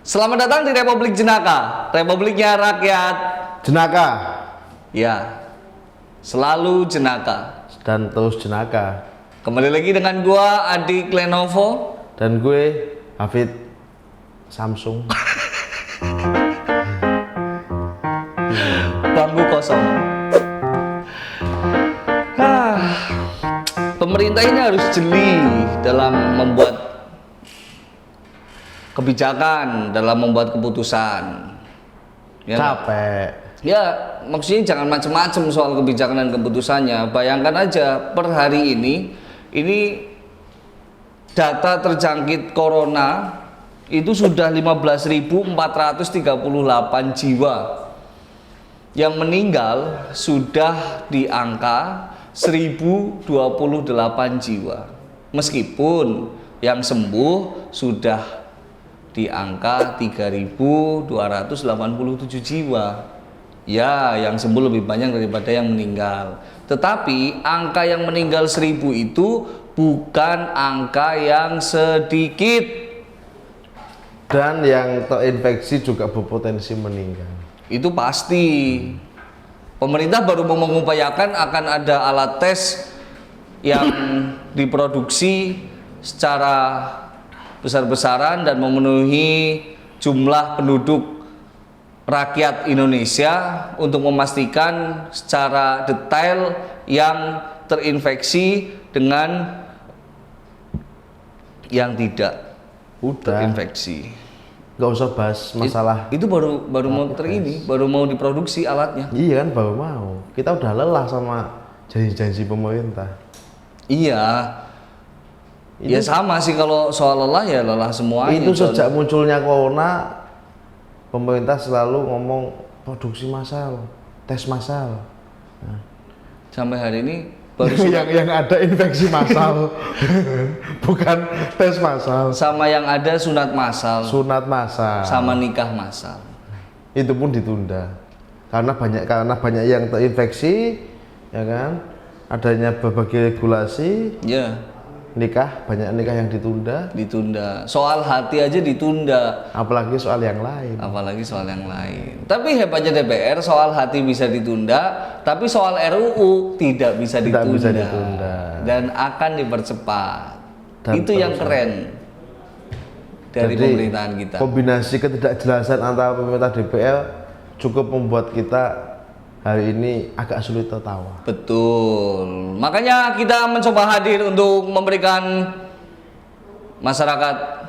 Selamat datang di Republik Jenaka, Republiknya rakyat Jenaka ya, selalu jenaka. dan terus jenaka. Kembali lagi dengan gua Adi Lenovo Dan gue Hafid Samsung. bangku kosong. Pemerintah ini harus jeli dalam membuat kebijakan, dalam membuat keputusan. Ya, Capek. ya, maksudnya jangan macam-macam soal kebijakan dan keputusannya. Bayangkan aja per hari ini data terjangkit corona itu sudah 15.438 jiwa. Yang meninggal sudah di angka 1.028 jiwa. Meskipun yang sembuh sudah di angka 3.287 jiwa. Ya, yang sembuh lebih banyak daripada yang meninggal. Tetapi angka yang meninggal 1.000 itu bukan angka yang sedikit. Dan yang terinfeksi juga berpotensi meninggal. Itu pasti. Pemerintah baru mau mengupayakan akan ada alat tes yang diproduksi secara besar-besaran dan memenuhi jumlah penduduk rakyat Indonesia untuk memastikan secara detail yang terinfeksi dengan yang tidak terinfeksi. Gak usah bahas masalah. Itu baru baru mau diproduksi alatnya. Iya kan, baru mau. Kita udah lelah sama janji-janji pemerintah. Iya. Ya sama sih, kalau soal lelah ya lelah semuanya. Itu sejak munculnya corona, pemerintah selalu ngomong produksi massal, tes massal. Nah. Sampai hari ini baru yang ada infeksi massal, bukan tes massal. sama yang ada sunat massal, Sunat massal, sama nikah massal. itu pun ditunda karena banyak yang terinfeksi, ya kan? Adanya berbagai regulasi. Ya. Banyak nikah yang ditunda. Soal hati aja ditunda, Apalagi soal yang lain. Tapi hebatnya DPR, soal hati bisa ditunda, tapi soal RUU tidak bisa ditunda. Dan akan dipercepat. Itu yang keren dari pemerintahan kita. Kombinasi ketidakjelasan antara pemerintah DPR cukup membuat kita hari ini agak sulit tertawa. Betul. Makanya kita mencoba hadir untuk memberikan masyarakat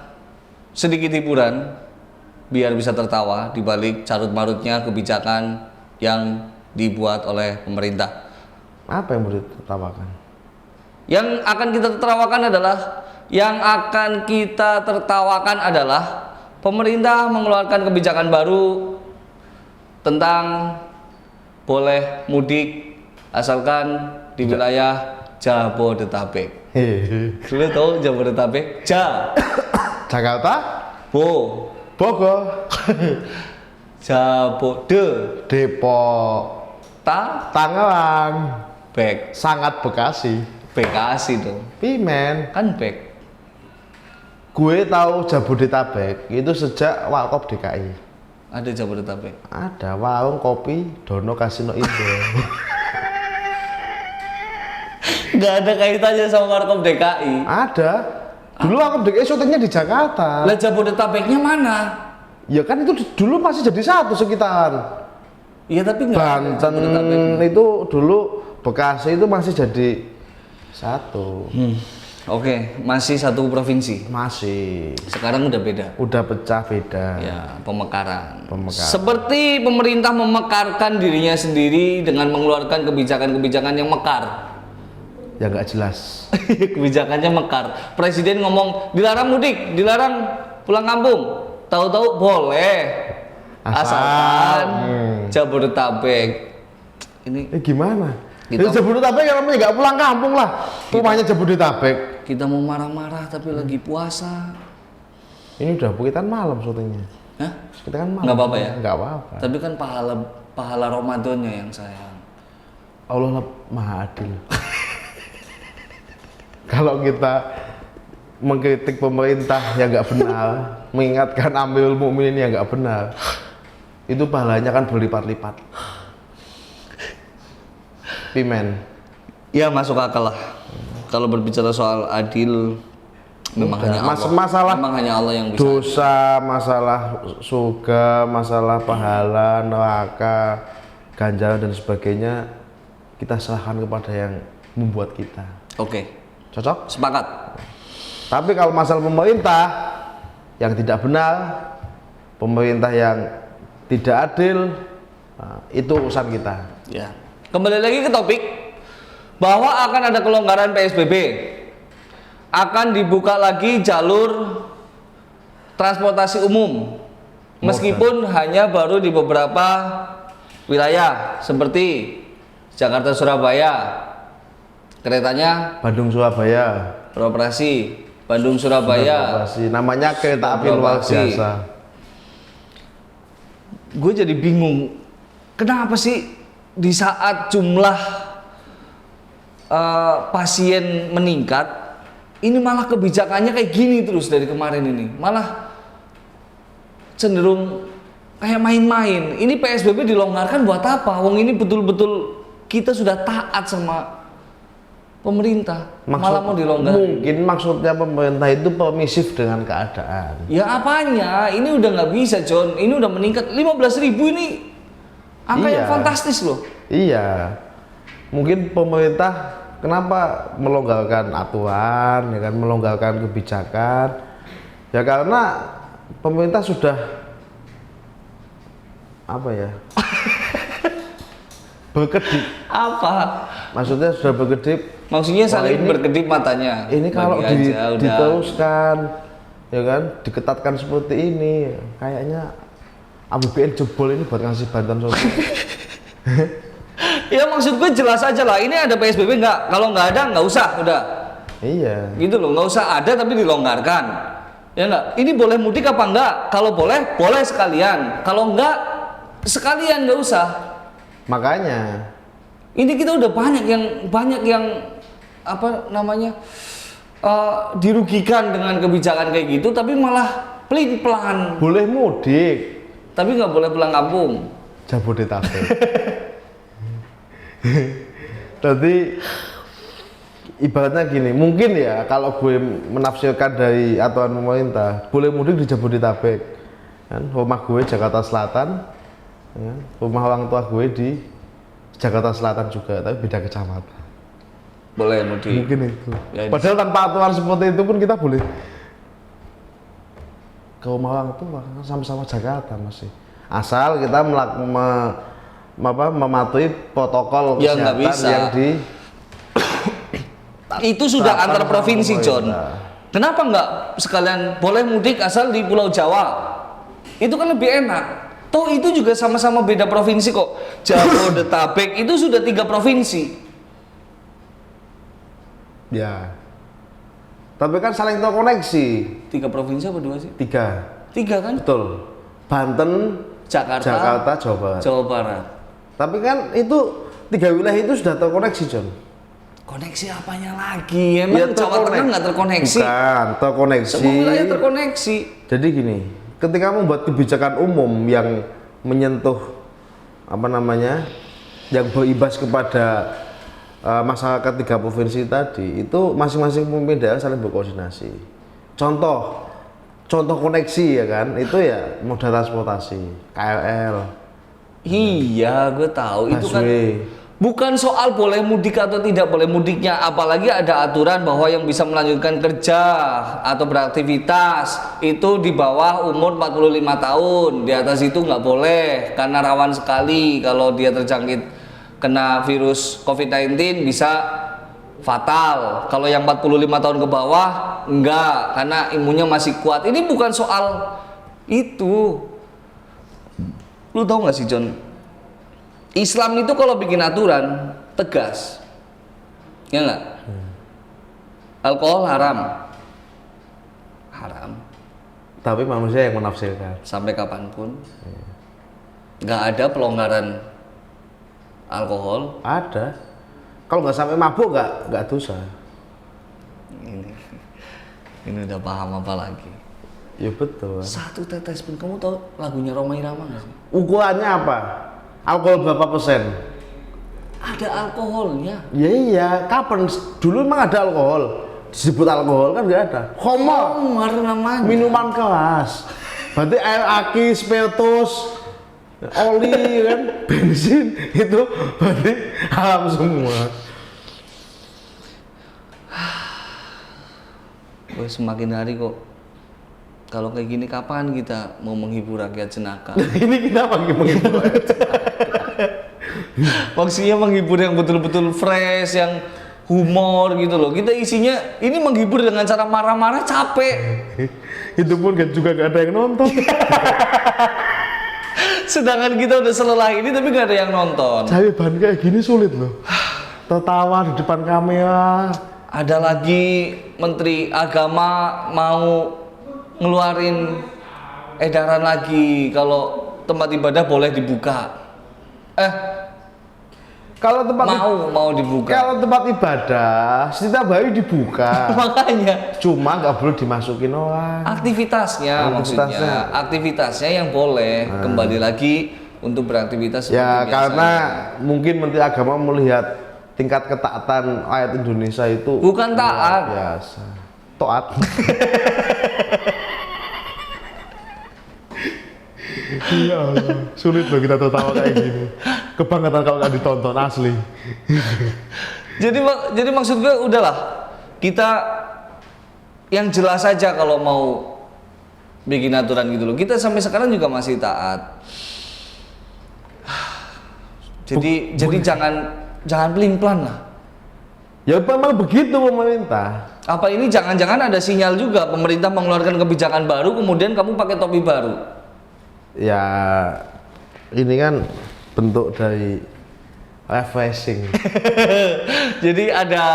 sedikit hiburan biar bisa tertawa di balik carut-marutnya kebijakan yang dibuat oleh pemerintah. Apa yang mau ditertawakan? Yang akan kita tertawakan adalah pemerintah mengeluarkan kebijakan baru tentang boleh mudik asalkan di wilayah Jabodetabek. Sudah tahu Jabodetabek? Jakarta, Bogor, Depok, Tangerang, sangat Bekasi dong. Pimen. Kan bek. Gue tahu Jabodetabek itu sejak Warkop DKI. Ada Jabodetabek. Ada warung kopi Dono Kasino Indo. Nggak ada kaitannya sama Warkop DKI. Ada. Dulu Warkop DKI syutingnya di Jakarta. Lah Jabodetabeknya mana? Ya kan itu dulu masih jadi satu sekitaran. Iya tapi nggak ada Banten itu dulu, Bekasi itu masih jadi satu. Oke, masih satu provinsi. Masih. Sekarang udah beda. Udah pecah beda. Ya, pemekaran. Seperti pemerintah memekarkan dirinya sendiri dengan mengeluarkan kebijakan-kebijakan yang mekar. Ya nggak jelas. Kebijakannya mekar. Presiden ngomong dilarang mudik, dilarang pulang kampung. Tahu-tahu boleh. Asalkan Jabodetabek. Ini Gimana? Itu Jabodetabek yang namanya nggak pulang kampung lah. Rumahnya Jabodetabek. Kita mau marah-marah tapi lagi puasa. Ini udah bukitan malam syutingnya. Hah? Kita kan malam. Nggak apa-apa ya? Nggak apa-apa. Tapi kan pahala Ramadannya yang sayang. Allah Maha Adil. Kalau kita mengkritik pemerintah yang nggak benar, mengingatkan Amirul Mukminin yang nggak benar, itu pahalanya kan berlipat-lipat. Pimen. Ya masuk akal lah. Kalau berbicara soal adil, memang hanya Allah. Masalah memang hanya Allah yang bisa. Dosa, masalah surga, masalah pahala, neraka, ganjaran dan sebagainya, kita serahkan kepada yang membuat kita. Oke. Cocok? Sepakat. Tapi kalau masalah pemerintah yang tidak benar, pemerintah yang tidak adil, nah, itu urusan kita. Ya. Kembali lagi ke topik bahwa akan ada kelonggaran PSBB. Akan dibuka lagi jalur transportasi umum. Meskipun hanya baru di beberapa wilayah seperti Jakarta Surabaya. Keretanya Bandung Surabaya beroperasi, Bandung Surabaya beroperasi. Namanya kereta api luar biasa. Gue jadi bingung, kenapa sih di saat jumlah pasien meningkat, ini malah kebijakannya kayak gini terus dari kemarin ini, malah cenderung kayak main-main. Ini PSBB dilonggarkan buat apa? Wong ini betul-betul kita sudah taat sama pemerintah, malah mau dilonggarkan. Mungkin maksudnya pemerintah itu permisif dengan keadaan. Ya apanya? Ini udah nggak bisa, John. Ini udah meningkat 15.000 ini, angka yang fantastis loh. Iya. Mungkin pemerintah kenapa melonggarkan aturan, ya kan, melonggarkan kebijakan? Ya karena pemerintah sudah apa ya? Berkedip. Apa? Maksudnya sudah berkedip. Maksudnya saling berkedip matanya. Ini kalau diteruskan, ya kan, diketatkan seperti ini, kayaknya APBN jebol ini buat ngasih bantuan sosial. Ya maksud gue jelas aja lah. Ini ada PSBB nggak? Kalau nggak ada nggak usah, udah. Iya. Gitu loh, nggak usah ada tapi dilonggarkan. Ya nggak? Ini boleh mudik apa enggak? Kalau boleh, boleh sekalian. Kalau enggak, sekalian nggak usah. Makanya. Ini kita udah banyak yang apa namanya dirugikan dengan kebijakan kayak gitu, tapi malah pelin-pelan. Boleh mudik, tapi nggak boleh pulang kampung. Jabodetabek. Jadi ibaratnya gini, mungkin ya kalau gue menafsirkan dari aturan pemerintah, boleh mudik di Jabodetabek, kan? Rumah gue Jakarta Selatan, ya? Rumah orang tua gue di Jakarta Selatan juga, tapi beda kecamatan. Boleh mudik. Mungkin itu. Ya, padahal tanpa aturan seperti itu pun kita boleh ke rumah orang tua, sama-sama Jakarta masih. Asal kita mematuhi protokol ya, kesehatan yang di itu sudah antar provinsi, John. Kenapa nggak sekalian boleh mudik asal di Pulau Jawa? Itu kan lebih enak. Toh itu juga sama-sama beda provinsi kok. Jabodetabek itu sudah 3 provinsi. Ya. Tapi kan saling terkoneksi. 3 provinsi apa 2 sih? 3 kan? Betul. Banten, Jakarta, Jawa Barat. Jawa Barat. Tapi kan itu 3 wilayah itu sudah terkoneksi, John. Koneksi apanya lagi? Emang ya, Jawa Tengah nggak terkoneksi? Bukan, terkoneksi. Semua wilayah terkoneksi. Jadi gini, ketika membuat kebijakan umum yang menyentuh apa namanya, yang berimbas kepada masyarakat 3 provinsi tadi, itu masing-masing pemimpin daerah saling berkoordinasi. Contoh koneksi ya kan, itu ya moda transportasi, KRL. Iya, gue tahu itu kan bukan soal boleh mudik atau tidak boleh mudiknya, apalagi ada aturan bahwa yang bisa melanjutkan kerja atau beraktivitas itu di bawah umur 45 tahun, di atas itu nggak boleh karena rawan sekali kalau dia terjangkit kena virus COVID-19 bisa fatal. Kalau yang 45 tahun ke bawah enggak, karena imunnya masih kuat. Ini bukan soal itu. Lu tahu nggak sih, John? Islam itu kalau bikin aturan tegas, ya nggak? Alkohol haram. Tapi manusia yang menafsirkan. Sampai kapanpun, nggak ada pelonggaran alkohol. Ada. Kalau nggak sampai mabuk nggak dosa. Ini udah paham apa lagi? Ya betul. Satu tetes pun. Kamu tahu lagunya Rhoma Irama nggak sih? Ukurannya apa? Alkohol berapa persen? Ada alkoholnya. Ya iya, kapan? Dulu emang ada alkohol. Disebut alkohol kan nggak ada. Homer namanya. Minuman keras. Berarti air aki, spiritus, oli kan, bensin itu berarti haram semua. Gue semakin hari kok. Kalau kayak gini kapan kita mau menghibur rakyat jenaka? Ini kita pakai menghibur rakyat jenaka. Maksudnya menghibur yang betul-betul fresh, yang humor gitu loh. Kita isinya ini menghibur dengan cara marah-marah capek. Itu pun juga gak ada yang nonton. Sedangkan kita udah selelah ini tapi gak ada yang nonton. Cari bahan kayak gini sulit loh. Tertawa di depan kamera. Ada lagi Menteri Agama mau ngeluarin edaran lagi kalau tempat ibadah boleh dibuka. Kalau tempat mau dibuka. Kalau tempat ibadah setiap hari dibuka. Makanya. Cuma nggak boleh dimasukin orang. Aktivitasnya maksudnya. Aktivitasnya yang boleh kembali lagi untuk beraktivitas. Ya seperti karena biasanya. mungkin Menteri Agama melihat tingkat ketaatan rakyat Indonesia itu bukan taat. Biasa. Toat. Ya Allah, sulit loh kita tertawa kayak gini. Kebangetan kalau nggak ditonton asli. jadi maksud gue udahlah kita yang jelas saja kalau mau bikin aturan gitu loh. Kita sampai sekarang juga masih taat. Jadi jangan pelin-pelan lah. Ya memang begitu pemerintah. Apa ini jangan-jangan ada sinyal juga pemerintah mengeluarkan kebijakan baru kemudian kamu pakai topi baru? Ya ini kan bentuk dari refreshing. Jadi ada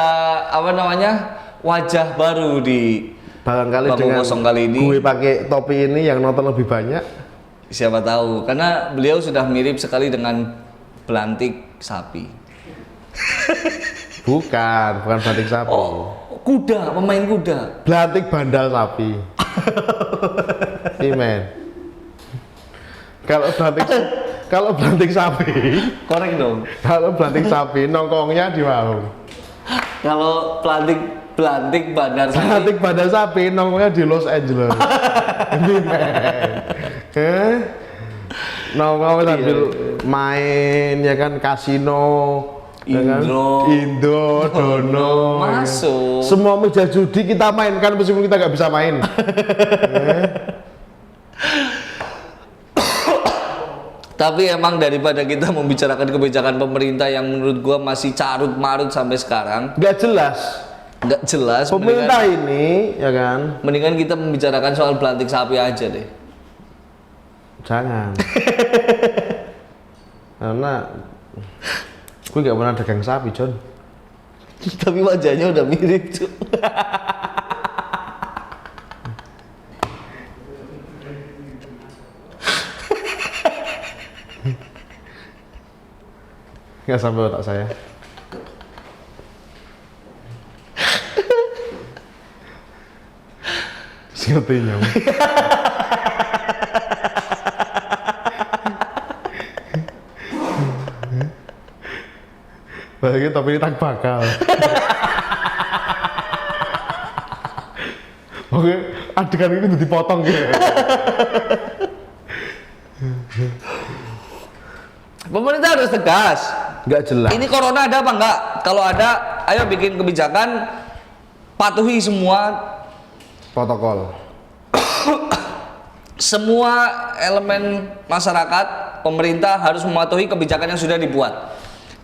apa namanya wajah baru di barangkali Bangku dengan Kosong kali ini. Gue pakai topi ini yang nonton lebih banyak. Siapa tahu karena beliau sudah mirip sekali dengan belantik sapi. Bukan belantik sapi. Oh, kuda, pemain kuda. Belantik bandal sapi. Imen. Kalau belantik sapi, Korek dong. kalau belantik sapi nongkrongnya di warung. Kalau belantik bandar sapi. Belantik bandar sapi nongkrongnya di Los Angeles. Imen. Nongkrong sambil main ya kan kasino. Indo, Dono, masuk. Semua meja judi kita mainkan meskipun kita nggak bisa main. Tapi emang daripada kita membicarakan kebijakan pemerintah yang menurut gua masih carut marut sampai sekarang, nggak jelas. Pemerintah ini, ya kan? Mendingan kita membicarakan soal belantik sapi aja deh. Jangan. Karena gue nggak pernah dagang sapi, John. Tapi wajahnya udah mirip tuh. Nggak sampai otak saya. Sepertinya. Bagi tapi ini tak bakal. Oke, adegan itu dipotong gitu. Pemerintah harus tegas. Nggak jelas. Ini corona ada apa enggak? Kalau ada, ayo bikin kebijakan, patuhi semua Protokol. semua elemen masyarakat, pemerintah harus mematuhi kebijakan yang sudah dibuat.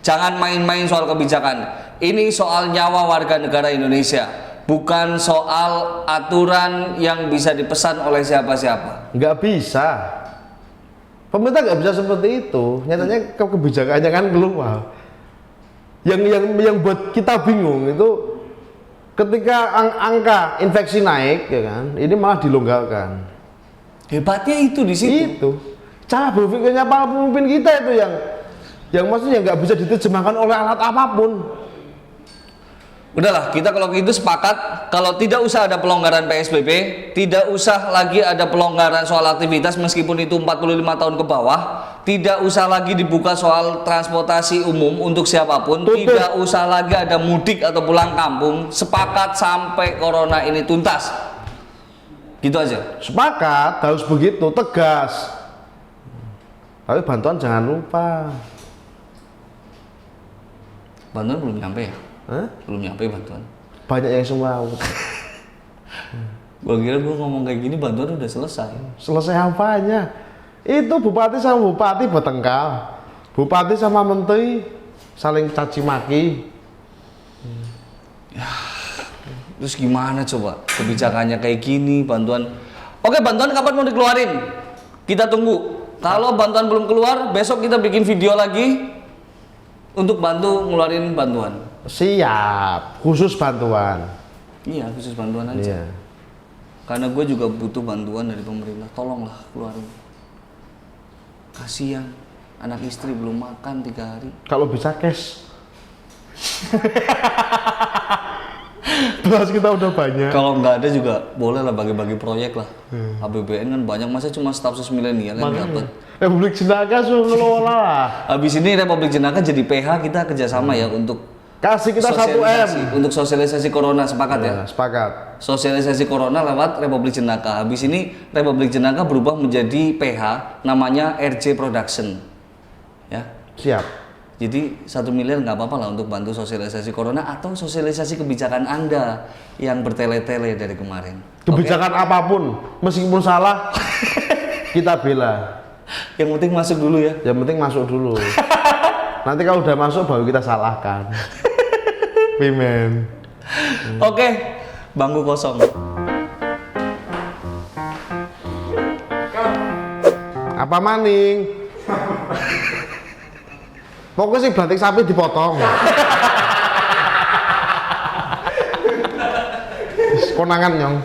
Jangan main-main soal kebijakan. Ini soal nyawa warga negara Indonesia, bukan soal aturan yang bisa dipesan oleh siapa-siapa. Nggak bisa. Pemerintah nggak bisa seperti itu. Nyatanya kebijakannya kan keluar. Yang buat kita bingung itu ketika angka infeksi naik, ya kan? Ini malah dilonggarkan. Hebatnya itu di situ. Itu cara berpikirnya para pemimpin kita itu yang maksudnya nggak bisa diterjemahkan oleh alat apapun. Udahlah, kita kalau gitu sepakat kalau tidak usah ada pelonggaran PSBB, tidak usah lagi ada pelonggaran soal aktivitas meskipun itu 45 tahun ke bawah, tidak usah lagi dibuka soal transportasi umum untuk siapapun, tidak usah lagi ada mudik atau pulang kampung, sepakat sampai corona ini tuntas. Gitu aja. Sepakat, harus begitu, tegas. Tapi bantuan jangan lupa. Bantuan belum nyampe ya? Hah? Belum nyampe bantuan. Banyak yang semua. Gua kira gua ngomong kayak gini bantuan udah selesai. Selesai apanya? Itu bupati sama bupati bertengkar. Bupati sama menteri saling caci maki. Terus gimana coba kebijakannya kayak gini, bantuan? Oke, bantuan kapan mau dikeluarin? Kita tunggu. Kalau bantuan belum keluar, besok kita bikin video lagi untuk bantu ngeluarin bantuan. Siap, khusus bantuan. Iya, khusus bantuan aja. Iya. Karena gue juga butuh bantuan dari pemerintah. Tolonglah keluarin. Kasihan, anak istri belum makan 3 hari. Kalau bisa cash. Terus kita udah banyak. Kalau nggak ada juga boleh lah bagi-bagi proyek lah. APBN kan banyak, masa cuma staf sus milenial yang dapat. Republik Jenaka suruh ngelola lah. Habis ini Republik Jenaka jadi PH, kita kerjasama ya untuk Kasih kita 1M. untuk sosialisasi corona, sepakat ya? Sepakat. Sosialisasi corona lewat Republik Jenaka. Habis ini Republik Jenaka berubah menjadi PH, namanya RJ Production. Ya. Siap. Jadi 1 miliar nggak apa-apa lah untuk bantu sosialisasi corona atau sosialisasi kebijakan Anda yang bertele-tele dari kemarin. Kebijakan apapun, meskipun salah, kita bela. Yang penting masuk dulu ya. Yang penting masuk dulu. Nanti kalau udah masuk baru kita salahkan. Pimen. Oke, bangku kosong. Apa maning? Pokoknya sih batik sapi dipotong. Konangan nyong.